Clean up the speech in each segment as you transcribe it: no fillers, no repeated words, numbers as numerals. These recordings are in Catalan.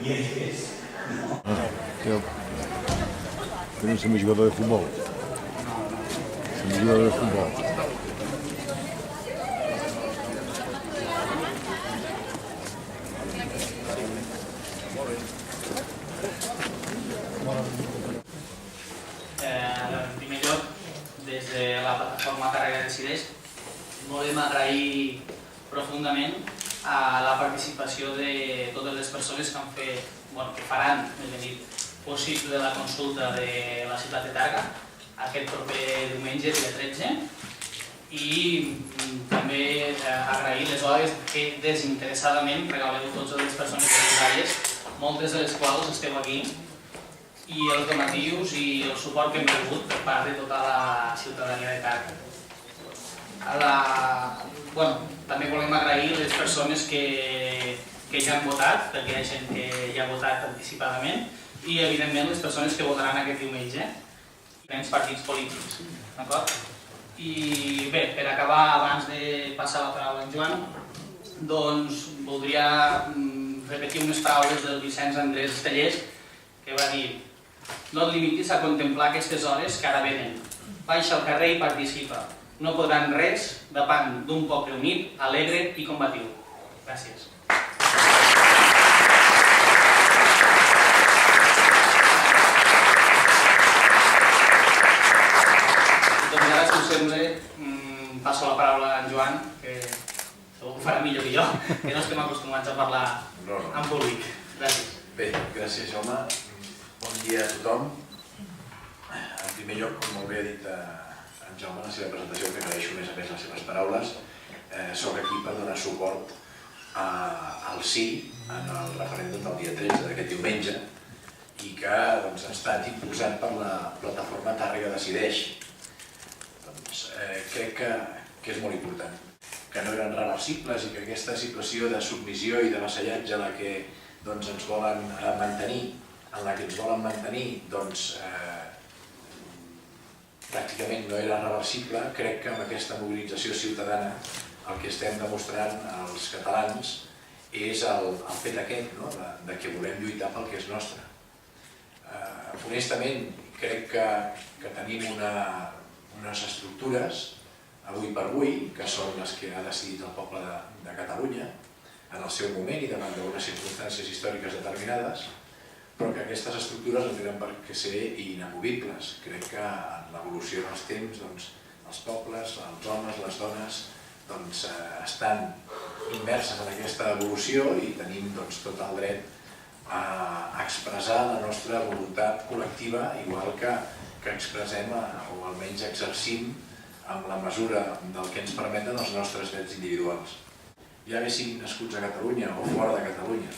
Que no somos jugador de futebol. Somos jugador de futebol. En primer lloc, des de la plataforma Tàrrega Decideix, volem agrair profundament a la participació de totes les persones que han fet, que faran, més ben dit, possible la consulta de la ciutat de Tàrrega aquest proper diumenge, dia 13, i també agrair les hores que desinteressadament regaleu tots a les persones voluntàries, moltes de les quals esteu aquí, i els donatius i el suport que hem rebut per part de tota la ciutadania de Tàrrega. També volem agrair les persones que ja han votat, perquè hi ha gent que ja ha votat anticipadament, i evidentment les persones que votaran aquest diumenge, diferents partits polítics. I bé, per acabar, abans de passar la paraula a en Joan, doncs voldria repetir unes paraules del Vicenç Andrés Estellers, que va dir: no et limitis a contemplar aquestes hores que ara venen. Baixa al carrer i participa. No podran res davant d'un poble unit, alegre i combatiu. Gràcies. Doncs ara, si us sembla, passo la paraula a en Joan, que segur que ho farà millor que jo, que no estem acostumats a parlar en públic. Gràcies. Bé, gràcies, Jaume. Bon dia a tothom. En primer lloc, com molt bé ha dit en Jaume en la seva presentació, que agraeixo més a més les seves paraules, soc aquí per donar suport al sí en el referèndum del dia 13 d'aquest diumenge i que ha estat impulsat per la plataforma Tàrrega Decideix. Crec que és molt important, que no eren reversibles i que aquesta situació de submissió i de vassallatge en la que ens volen mantenir, pràcticament no era reversible. Crec que amb aquesta mobilització ciutadana el que estem demostrant als catalans és el fet aquest, de que volem lluitar pel que és nostre. Honestament, crec que tenim unes estructures, avui per avui, que són les que ha decidit el poble de Catalunya en el seu moment i davant d'unes circumstàncies històriques determinades, però que aquestes estructures no tenen per què ser inamovibles. Crec que en l'evolució dels temps els pobles, els homes, les dones estan immerses en aquesta evolució i tenim tot el dret a expressar la nostra voluntat col·lectiva, igual que expressem o almenys exercim amb la mesura del que ens permeten els nostres drets individuals. Ja haguéssim nascuts a Catalunya o fora de Catalunya,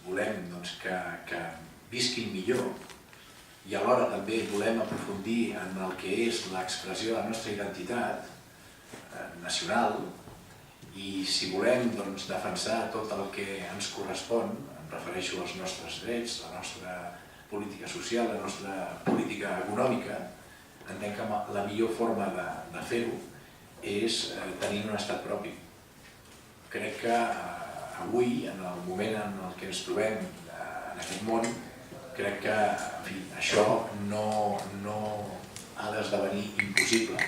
volem que visquin millor i alhora també volem aprofundir en el que és l'expressió de la nostra identitat nacional, i si volem defensar tot el que ens correspon, em refereixo als nostres drets, la nostra política social, la nostra política econòmica, entenc que la millor forma de fer-ho és tenir un estat propi. Crec que avui, en el moment en el que ens trobem en aquest món, crec que això no ha d'esdevenir impossible.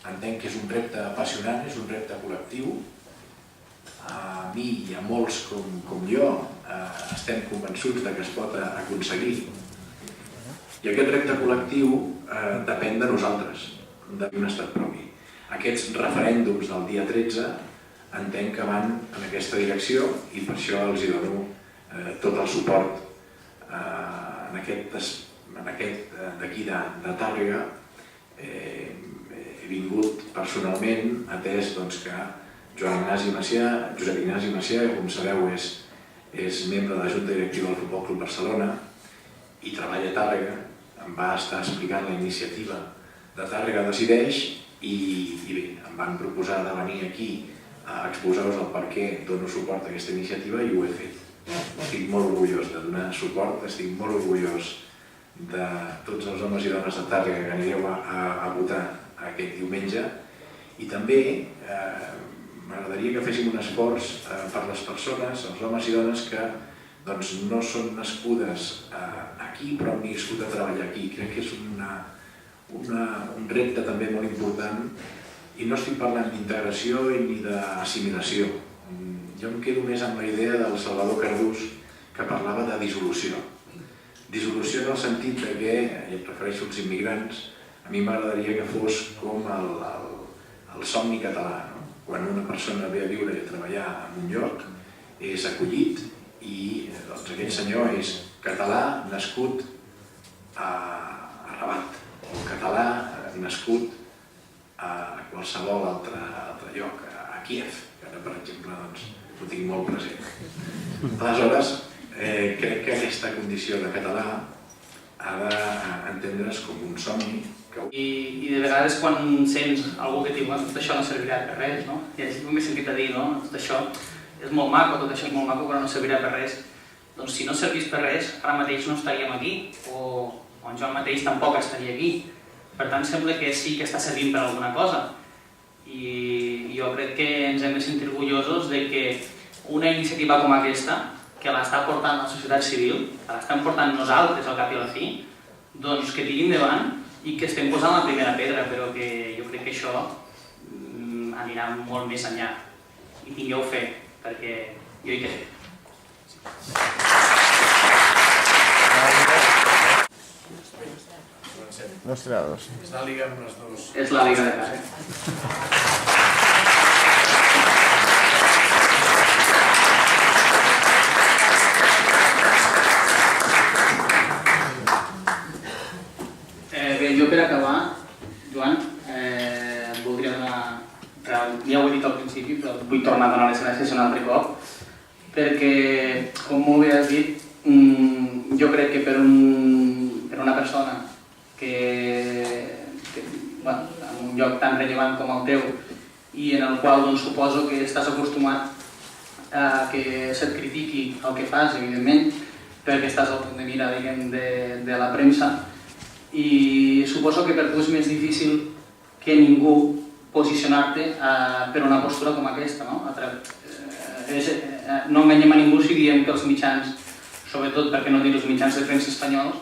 Entenc que és un repte apassionant, és un repte col·lectiu. A mi i a molts com jo estem convençuts que es pot aconseguir. I aquest repte col·lectiu depèn de nosaltres, d'un estat propi. Aquests referèndums del dia 13 entenc que van en aquesta direcció i per això els dono tot el suport en aquest d'aquí de Tàrrega. He vingut personalment, atès que Josep Ignasi Macià, com sabeu, és membre de la Junta Directiva del Futbol Club Barcelona i treballa a Tàrrega. Em va estar explicant la iniciativa de Tàrrega Decideix i bé, em van proposar de venir aquí a exposar-vos el per què dono suport a aquesta iniciativa i ho he fet. Estic molt orgullós de donar suport, estic molt orgullós de tots els homes i dones de Tàrrega que anireu a votar aquest diumenge, i també m'agradaria que féssim un esforç per les persones, els homes i dones que no són nascudes aquí però han viscut a treballar aquí. Crec que és un repte també molt important i no estic parlant d'integració ni d'assimilació. Jo em quedo més amb la idea del Salvador Cardús que parlava de dissolució. Dissolució en el sentit que, i em refereixo als immigrants, a mi m'agradaria que fos com el somni català. Quan una persona ve a viure i a treballar en un lloc, és acollit i aquell senyor és català nascut a Rabat o català nascut a qualsevol altre lloc, a Kíev, que ara, per exemple, ho tinc molt present. Aleshores, crec que aquesta condició de català ha d'entendre's com un somni. I de vegades quan sents algú que diu tot això no servirà per res, no? I així m'he sentit a dir, no? Tot això és molt maco, tot això és molt maco, però no servirà per res. Doncs si no servís per res, ara mateix no estaríem aquí, o jo mateix tampoc estaria aquí. Per tant, sembla que sí que està servint per alguna cosa. I jo crec que ens hem de sentir orgullosos de que una iniciativa com aquesta, que l'està portant la societat civil, que l'estem portant nosaltres al cap i a la fi, doncs que tiri endavant i que estem posant la primera pedra, però que jo crec que això anirà molt més enllà. I tingueu fe, perquè jo hi crec. Nostrados. És la Liga amb les dues. És la Liga de Casa. Bé, jo per acabar, Joan, voldria donar, ja ho he dit al principi, però vull tornar a donar les gràcies un altre cop, perquè, com molt bé has dit, jo crec que per una persona en un lloc tan rellevant com el teu i en el qual suposo que estàs acostumat a que se't critiqui el que fas, evidentment, perquè estàs al punt de mira de la premsa, i suposo que per tu és més difícil que ningú posicionar-te per una postura com aquesta. No enganyem a ningú si diem que els mitjans, sobretot perquè no dir els mitjans de premsa espanyols,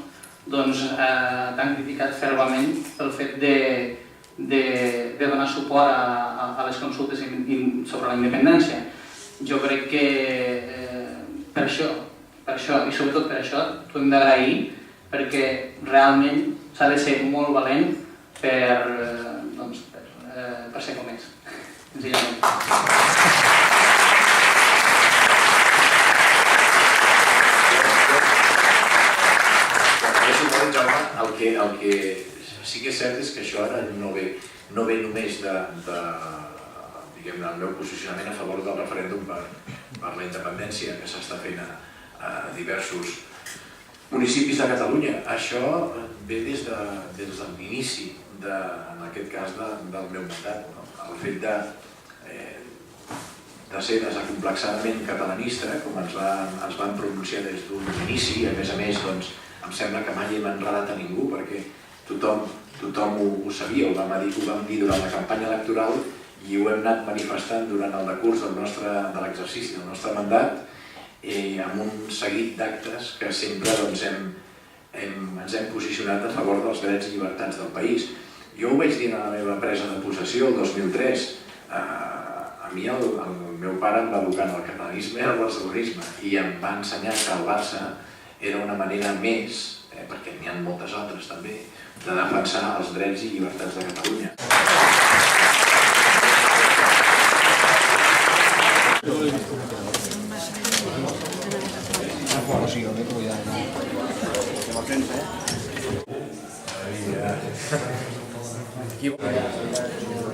t'han criticat fervament pel fet de donar suport a les consultes sobre la independència. Jo crec que per això, i sobretot per això, t'ho hem d'agrair, perquè realment s'ha de ser molt valent per ser com és, senzillament. El que sí que és cert és que això ara no ve només del meu posicionament a favor del referèndum per la independència que s'està fent a diversos municipis de Catalunya. Això ve des de l'inici, en aquest cas, del meu mandat. El fet de ser desacomplexadament catalanista, com ens van pronunciar des d'un inici, a més, em sembla que mai hem enredat a ningú, perquè tothom ho sabia, ho vam dir durant la campanya electoral i ho hem anat manifestant durant el decurs de l'exercici del nostre mandat, amb un seguit d'actes que sempre ens hem posicionat a favor dels drets i llibertats del país. Jo ho vaig dir a la meva presa de possessió el 2003. A mi el meu pare em va educar en el catalanisme i el barcelonisme i em va ensenyar que el Barça era una manera més, perquè n'hi ha moltes altres també, de defensar els drets i llibertats de Catalunya.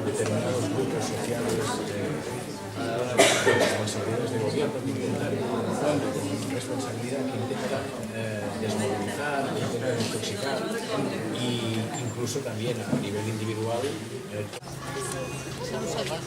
Determinados grupos sociales responsabilidades de gobierno que intentan con responsabilidad, que intentan desmovilizar, que intentan intoxicar e incluso también a nivel individual. No sabía.